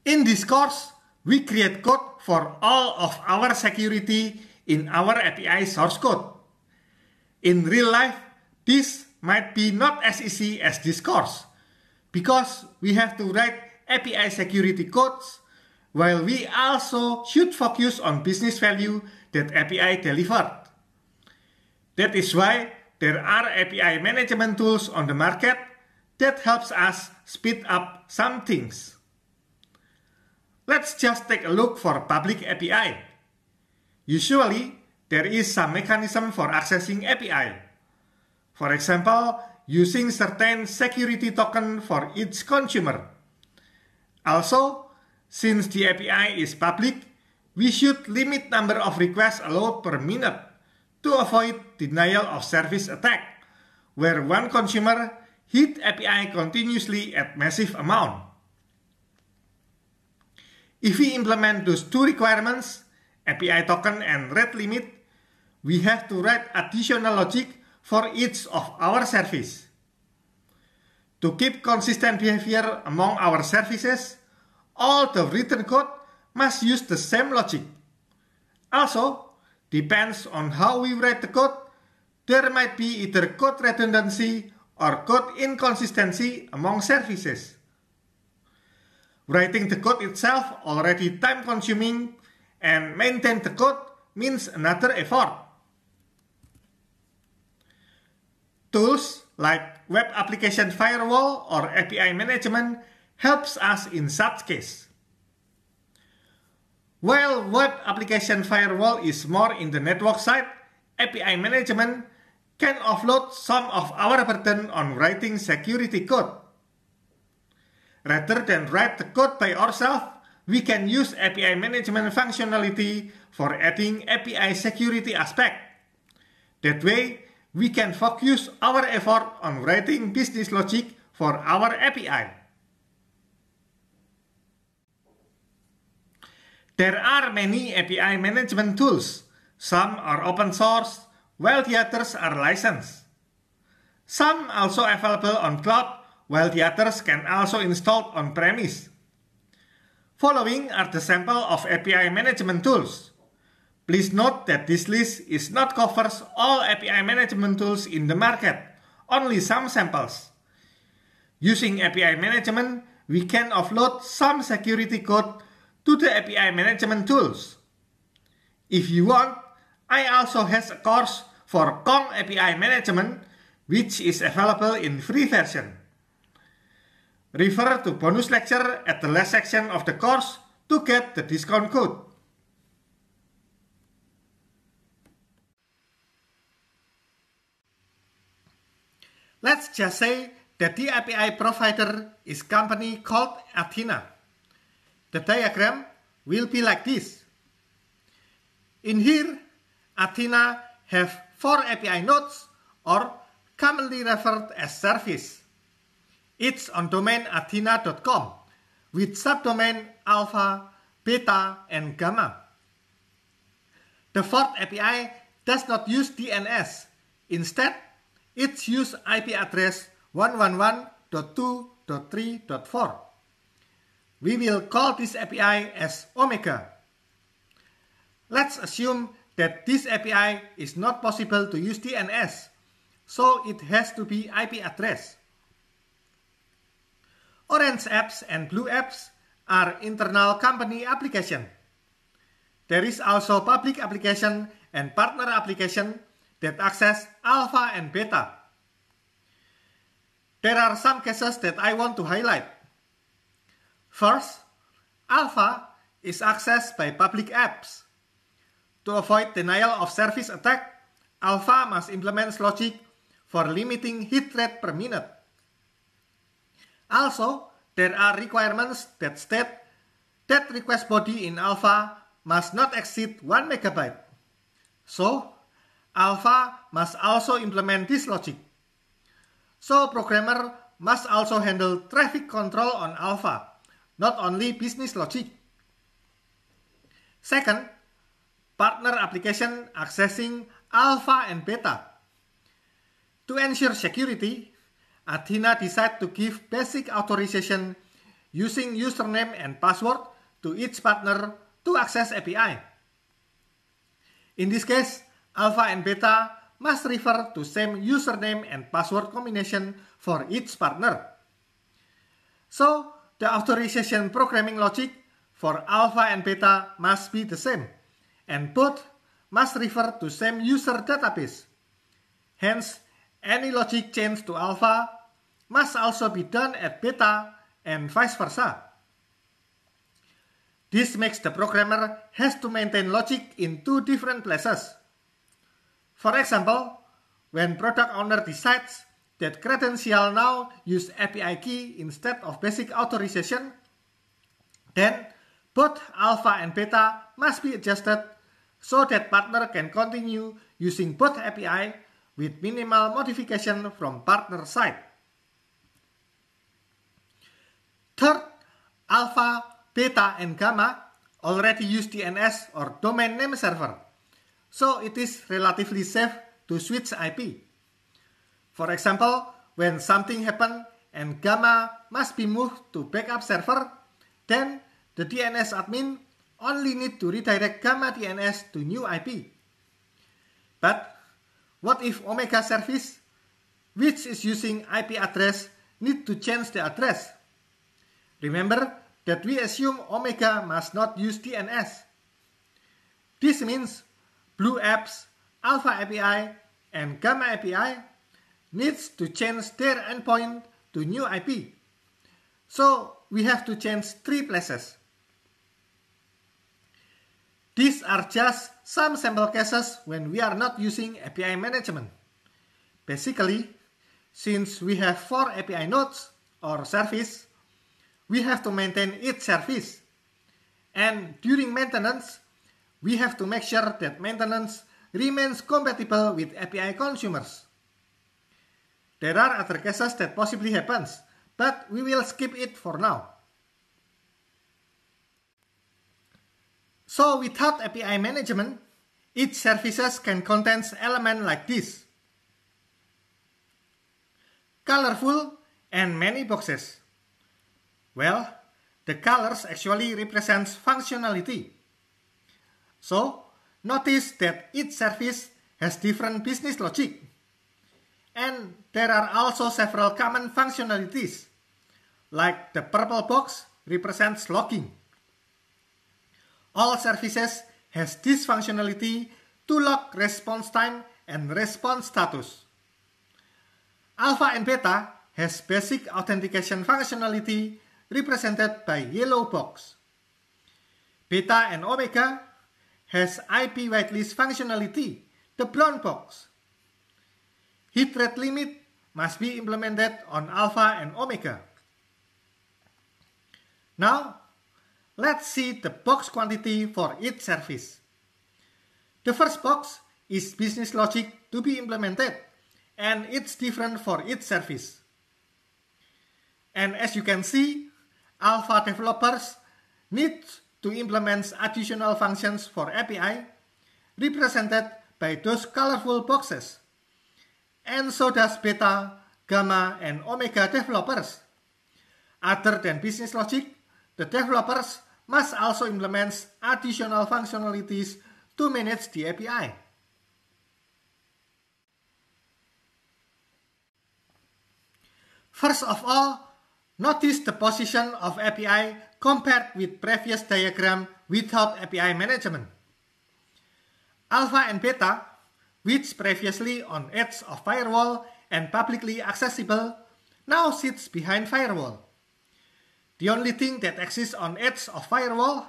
In this course, we create code for all of our security in our API source code. In real life, this might be not as easy as this course, because we have to write API security codes, while we also should focus on business value that API delivered. That is why there are API management tools on the market that helps us speed up some things. Let's just take a look for public API. Usually, there is some mechanism for accessing API. For example, using certain security token for each consumer. Also, since the API is public, we should limit number of requests allowed per minute to avoid denial of service attack, where one consumer hit API continuously at massive amount. If we implement those two requirements, API token and rate limit, we have to write additional logic for each of our service. To keep consistent behavior among our services, all the written code must use the same logic. Also, depends on how we write the code, there might be either code redundancy or code inconsistency among services. Writing the code itself already time-consuming, and maintain the code means another effort. Tools like Web Application Firewall or API Management helps us in such case. While Web Application Firewall is more in the network side, API Management can offload some of our burden on writing security code. Rather than write the code by ourselves, we can use API Management functionality for adding API security aspect. That way, we can focus our effort on writing business logic for our API. There are many API management tools. Some are open source, while the others are licensed. Some also available on cloud, while the others can also install on-premise. Following are the sample of API management tools. Please note that this list is not covers all API management tools in the market, only some samples. Using API management, we can offload some security code to the API management tools. If you want, I also have a course for Kong API management, which is available in free version. Refer to bonus lecture at the last section of the course to get the discount code. Let's just say that the API provider is a company called Athena. The diagram will be like this. In here, Athena have 4 API nodes, or commonly referred as service. It's on domain athena.com with subdomain alpha, beta, and gamma. The 4th API does not use DNS. Instead, it uses IP address 111.2.3.4. We will call this API as Omega. Let's assume that this API is not possible to use DNS, so it has to be IP address. Orange apps and blue apps are internal company application. There is also public application and partner application that access alpha and beta. There are some cases that I want to highlight. First, alpha is accessed by public apps. To avoid denial of service attack, alpha must implement logic for limiting hit rate per minute. Also, there are requirements that state that request body in alpha must not exceed 1 megabyte. So, alpha must also implement this logic. So, programmer must also handle traffic control on alpha, not only business logic. Second, partner application accessing alpha and beta. To ensure security, Athena decided to give basic authorization using username and password to each partner to access API. In this case, alpha and beta must refer to same username and password combination for each partner. So, the authorization programming logic for alpha and beta must be the same, and both must refer to same user database. Hence, any logic change to alpha must also be done at beta and vice versa. This makes the programmer has to maintain logic in two different places. For example, when product owner decides that credential now use API key instead of basic authorization, then both alpha and beta must be adjusted so that partner can continue using both API with minimal modification from partner side. Third, alpha, beta, and gamma already use DNS or domain name server, so it is relatively safe to switch IP. For example, when something happens and gamma must be moved to backup server, then the DNS admin only need to redirect gamma DNS to new IP. But what if Omega service, which is using IP address, need to change the address? Remember that we assume Omega must not use DNS. This means Blue Apps, Alpha API, and Gamma API needs to change their endpoint to new IP. So we have to change 3 places. These are just some sample cases when we are not using API management. Basically, since we have 4 API nodes or service, we have to maintain each service. And during maintenance, we have to make sure that maintenance remains compatible with API consumers. There are other cases that possibly happens, but we will skip it for now. So without API management, each services can contain elements like this: colorful and many boxes. Well, the colors actually represents functionality. So, notice that each service has different business logic. And there are also several common functionalities, like the purple box represents logging. All services has this functionality to log response time and response status. Alpha and beta has basic authentication functionality represented by yellow box. Beta and Omega has IP whitelist functionality, the brown box. Hit rate limit must be implemented on Alpha and Omega. Now, let's see the box quantity for each service. The first box is business logic to be implemented, and it's different for each service. And as you can see, Alpha developers need to implement additional functions for API, represented by those colorful boxes. And so does Beta, Gamma, and Omega developers. Other than business logic, the developers must also implement additional functionalities to manage the API. First of all, notice the position of API compared with previous diagram without API management. Alpha and Beta, which previously on edge of firewall and publicly accessible, now sits behind firewall. The only thing that exists on edge of firewall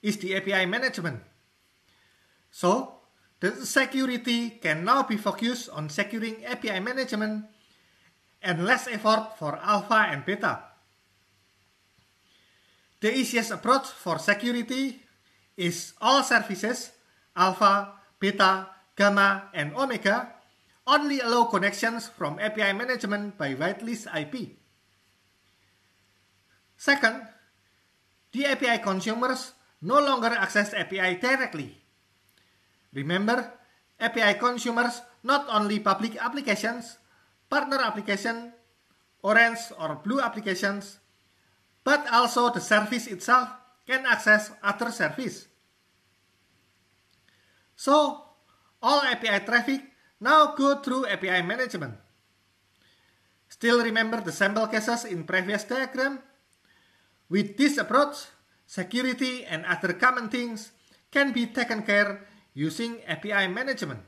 is the API management. So, the security can now be focused on securing API management and less effort for Alpha and Beta. The easiest approach for security is all services, Alpha, Beta, Gamma, and Omega, only allow connections from API management by whitelist IP. Second, the API consumers no longer access API directly. Remember, API consumers not only public applications, partner application, orange or blue applications, but also the service itself can access other service. So, all API traffic now go through API management. Still remember the sample cases in previous diagram? With this approach, security and other common things can be taken care using API management.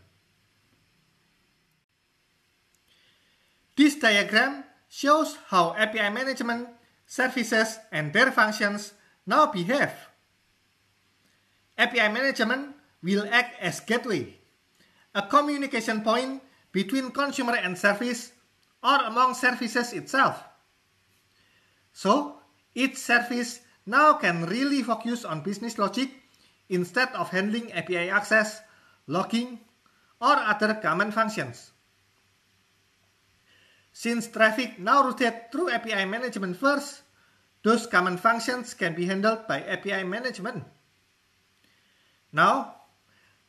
This diagram shows how API management services and their functions now behave. API management will act as gateway, a communication point between consumer and service or among services itself. So, each service now can really focus on business logic instead of handling API access, logging, or other common functions. Since traffic now routed through API management first, those common functions can be handled by API management. Now,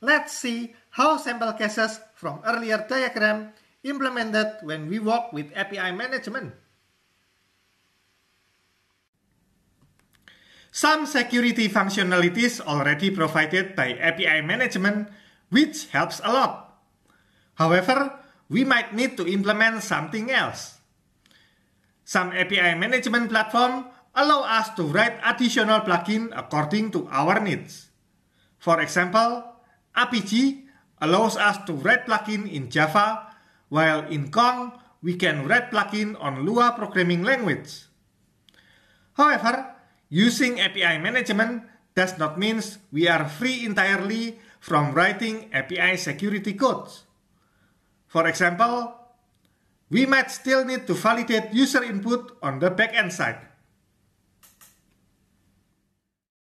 let's see how sample cases from earlier diagram implemented when we work with API management. Some security functionalities already provided by API management, which helps a lot. However, we might need to implement something else. Some API management platforms allow us to write additional plugins according to our needs. For example, Apigee allows us to write plugins in Java, while in Kong, we can write plugins on Lua programming language. However, using API management does not mean we are free entirely from writing API security codes. For example, we might still need to validate user input on the backend side.